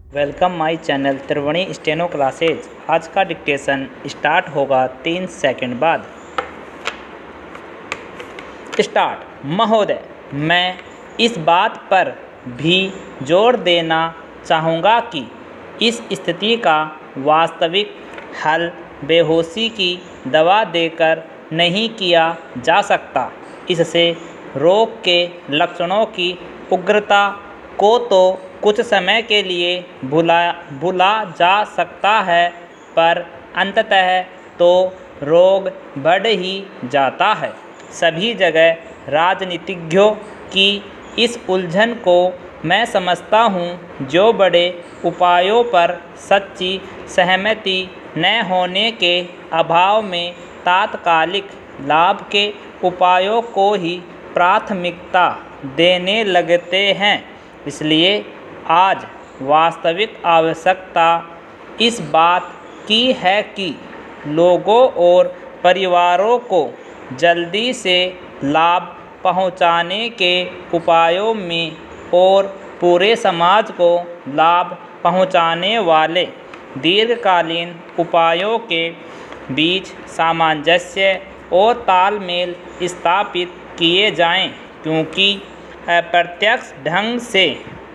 Welcome my channel Triveni steno classes. आज का dictation start होगा 3 सेकंड बाद। स्टार्ट। महोदय, मैं इस बात पर भी जोर देना चाहूँगा कि इस स्थिति का वास्तविक हल बेहोशी की दवा देकर नहीं किया जा सकता। इससे रोग के लक्षणों की उग्रता को तो कुछ समय के लिए भुला जा सकता है, पर अंततः तो रोग बढ़ ही जाता है। सभी जगह राजनीतिज्ञों की इस उलझन को मैं समझता हूँ, जो बड़े उपायों पर सच्ची सहमति न होने के अभाव में तात्कालिक लाभ के उपायों को ही प्राथमिकता देने लगते हैं। इसलिए आज वास्तविक आवश्यकता इस बात की है कि लोगों और परिवारों को जल्दी से लाभ पहुंचाने के उपायों में और पूरे समाज को लाभ पहुंचाने वाले दीर्घकालीन उपायों के बीच सामंजस्य और तालमेल स्थापित किए जाएं, क्योंकि अप्रत्यक्ष ढंग से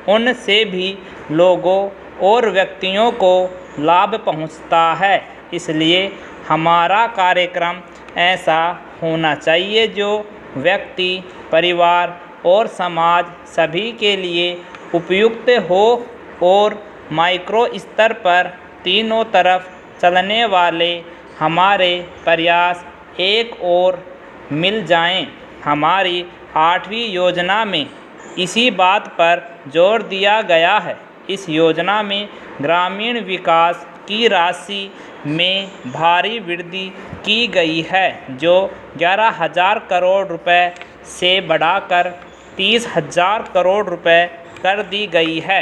उनसे भी लोगों और व्यक्तियों को लाभ पहुंचता है। इसलिए हमारा कार्यक्रम ऐसा होना चाहिए जो व्यक्ति, परिवार और समाज सभी के लिए उपयुक्त हो और माइक्रो स्तर पर तीनों तरफ चलने वाले हमारे प्रयास एक और मिल जाएं। हमारी 8वीं योजना में इसी बात पर जोर दिया गया है। इस योजना में ग्रामीण विकास की राशि में भारी वृद्धि की गई है, जो 11,000 करोड़ रुपए से बढ़ाकर 30,000 करोड़ रुपए कर दी गई है।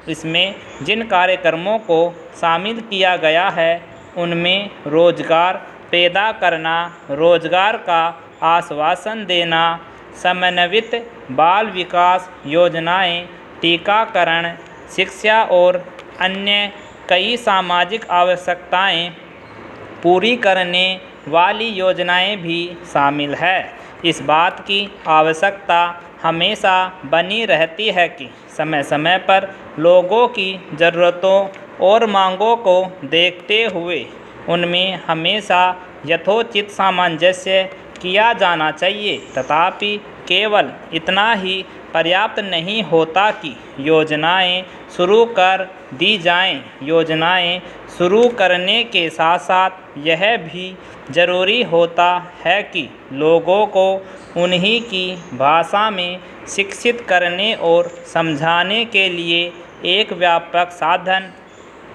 इसमें जिन कार्यक्रमों को शामिल किया गया है, उनमें रोजगार पैदा करना, रोजगार का आश्वासन देना, समन्वित बाल विकास योजनाएं, टीकाकरण, शिक्षा और अन्य कई सामाजिक आवश्यकताएं पूरी करने वाली योजनाएं भी शामिल है। इस बात की आवश्यकता हमेशा बनी रहती है कि समय समय पर लोगों की ज़रूरतों और मांगों को देखते हुए उनमें हमेशा यथोचित सामंजस्य किया जाना चाहिए। तथापि केवल इतना ही पर्याप्त नहीं होता कि योजनाएं शुरू कर दी जाएं। योजनाएं शुरू करने के साथ साथ यह भी ज़रूरी होता है कि लोगों को उन्हीं की भाषा में शिक्षित करने और समझाने के लिए एक व्यापक साधन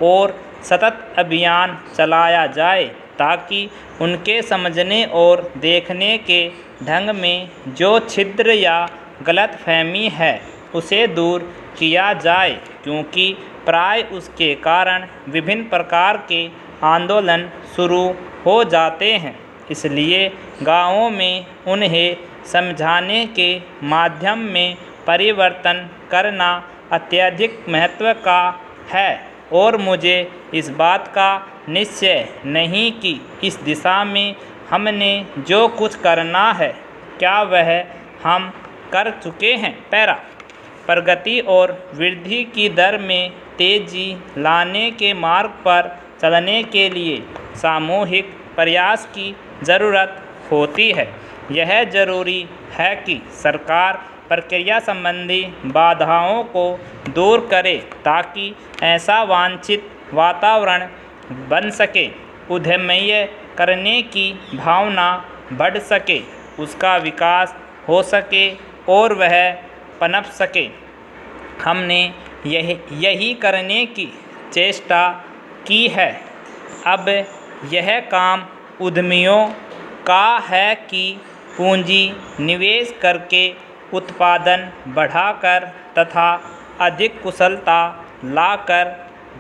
और सतत अभियान चलाया जाए, ताकि उनके समझने और देखने के ढंग में जो छिद्र या गलतफहमी है उसे दूर किया जाए, क्योंकि प्राय उसके कारण विभिन्न प्रकार के आंदोलन शुरू हो जाते हैं। इसलिए गांवों में उन्हें समझाने के माध्यम में परिवर्तन करना अत्यधिक महत्व का है, और मुझे इस बात का निश्चय नहीं कि इस दिशा में हमने जो कुछ करना है, क्या वह हम कर चुके हैं। पैरा। प्रगति और वृद्धि की दर में तेजी लाने के मार्ग पर चलने के लिए सामूहिक प्रयास की ज़रूरत होती है। यह ज़रूरी है कि सरकार प्रक्रिया संबंधी बाधाओं को दूर करे, ताकि ऐसा वांछित वातावरण बन सके, उद्यमीय करने की भावना बढ़ सके, उसका विकास हो सके और वह पनप सके। हमने यही करने की चेष्टा की है। अब यह काम उद्यमियों का है कि पूंजी निवेश करके उत्पादन बढ़ाकर तथा अधिक कुशलता लाकर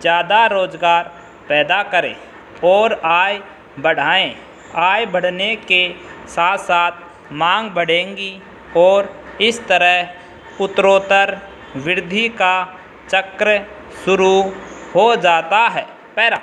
ज़्यादा रोजगार पैदा करें और आय बढ़ाएं। आय बढ़ने के साथ साथ मांग बढ़ेगी और इस तरह उत्तरोत्तर वृद्धि का चक्र शुरू हो जाता है। पैरा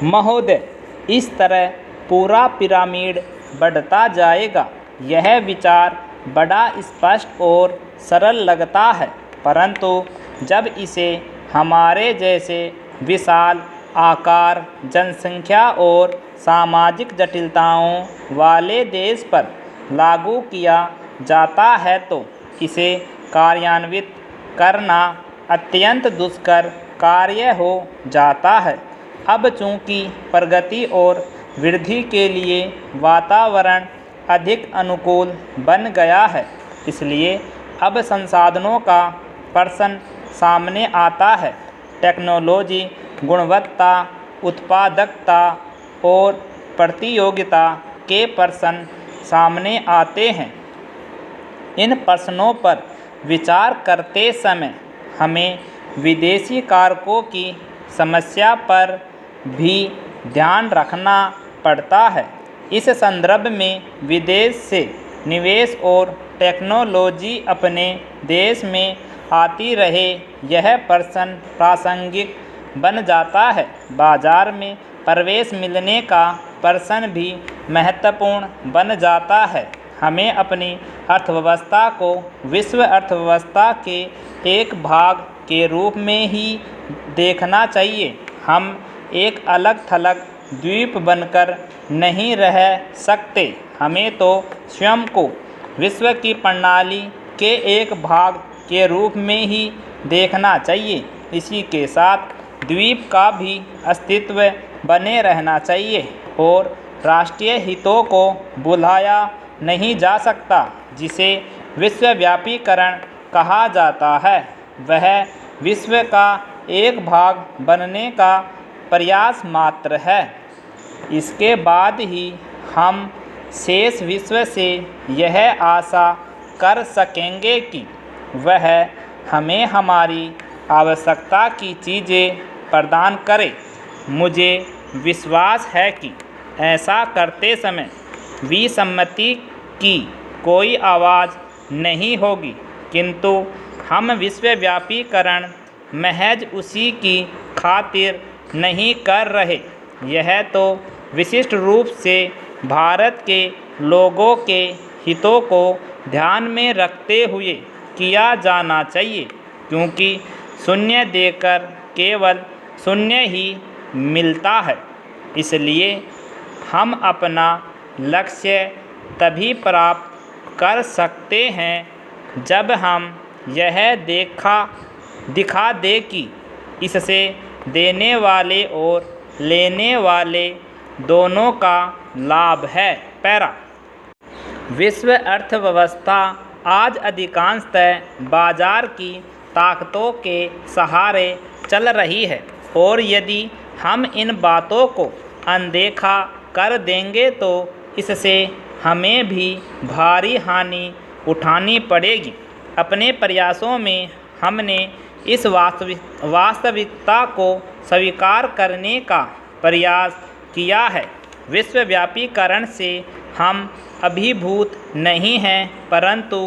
महोदय, इस तरह पूरा पिरामिड बढ़ता जाएगा। यह विचार बड़ा स्पष्ट और सरल लगता है, परंतु जब इसे हमारे जैसे विशाल आकार, जनसंख्या और सामाजिक जटिलताओं वाले देश पर लागू किया जाता है तो इसे कार्यान्वित करना अत्यंत दुष्कर कार्य हो जाता है। अब चूँकि प्रगति और वृद्धि के लिए वातावरण अधिक अनुकूल बन गया है, इसलिए अब संसाधनों का प्रश्न सामने आता है। टेक्नोलॉजी, गुणवत्ता, उत्पादकता और प्रतियोगिता के प्रश्न सामने आते हैं। इन प्रश्नों पर विचार करते समय हमें विदेशी कारकों की समस्या पर भी ध्यान रखना पड़ता है। इस संदर्भ में विदेश से निवेश और टेक्नोलॉजी अपने देश में आती रहे, यह प्रश्न प्रासंगिक बन जाता है। बाजार में प्रवेश मिलने का प्रश्न भी महत्वपूर्ण बन जाता है। हमें अपनी अर्थव्यवस्था को विश्व अर्थव्यवस्था के एक भाग के रूप में ही देखना चाहिए। हम एक अलग थलग द्वीप बनकर नहीं रह सकते। हमें तो स्वयं को विश्व की प्रणाली के एक भाग के रूप में ही देखना चाहिए। इसी के साथ द्वीप का भी अस्तित्व बने रहना चाहिए और राष्ट्रीय हितों को भुलाया नहीं जा सकता। जिसे विश्वव्यापीकरण कहा जाता है, वह विश्व का एक भाग बनने का प्रयास मात्र है। इसके बाद ही हम शेष विश्व से यह आशा कर सकेंगे कि वह हमें हमारी आवश्यकता की चीज़ें प्रदान करे। मुझे विश्वास है कि ऐसा करते समय विसम्मति की कोई आवाज़ नहीं होगी, किंतु हम विश्वव्यापीकरण महज उसी की खातिर नहीं कर रहे। यह तो विशिष्ट रूप से भारत के लोगों के हितों को ध्यान में रखते हुए किया जाना चाहिए, क्योंकि शून्य देकर केवल शून्य ही मिलता है। इसलिए हम अपना लक्ष्य तभी प्राप्त कर सकते हैं जब हम यह दिखा दें कि इससे देने वाले और लेने वाले दोनों का लाभ है। पैरा विश्व अर्थव्यवस्था आज अधिकांशतः बाजार की ताकतों के सहारे चल रही है, और यदि हम इन बातों को अनदेखा कर देंगे तो इससे हमें भी भारी हानि उठानी पड़ेगी। अपने प्रयासों में हमने इस वास्तविकता को स्वीकार करने का प्रयास किया है। विश्वव्यापीकरण से हम अभिभूत नहीं हैं, परंतु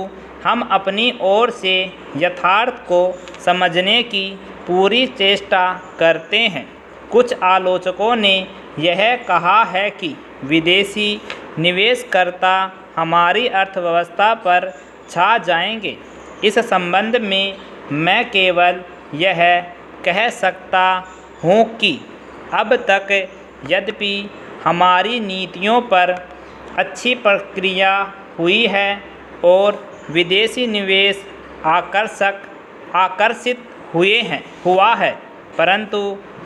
हम अपनी ओर से यथार्थ को समझने की पूरी चेष्टा करते हैं। कुछ आलोचकों ने यह कहा है कि विदेशी निवेशकर्ता हमारी अर्थव्यवस्था पर छा जाएंगे। इस संबंध में मैं केवल यह कह सकता हूँ कि अब तक यद्यपि हमारी नीतियों पर अच्छी प्रक्रिया हुई है और विदेशी निवेश आकर्षित हुआ है, परंतु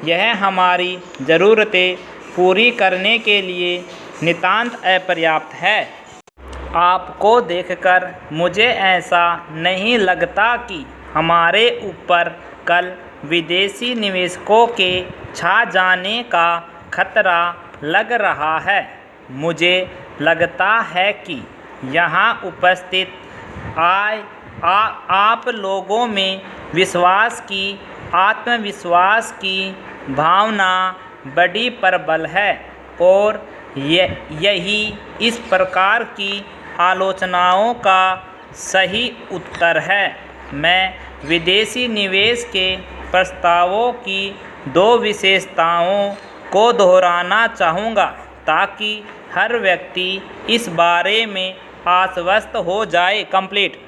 यह हमारी ज़रूरतें पूरी करने के लिए नितांत अपर्याप्त है। आपको देखकर मुझे ऐसा नहीं लगता कि हमारे ऊपर कल विदेशी निवेशकों के छा जाने का खतरा लग रहा है। मुझे लगता है कि यहाँ उपस्थित आप लोगों में आत्मविश्वास की भावना बड़ी प्रबल है, और यही इस प्रकार की आलोचनाओं का सही उत्तर है। मैं विदेशी निवेश के प्रस्तावों की 2 विशेषताओं को दोहराना चाहूँगा ताकि हर व्यक्ति इस बारे में आश्वस्त हो जाए। कंप्लीट।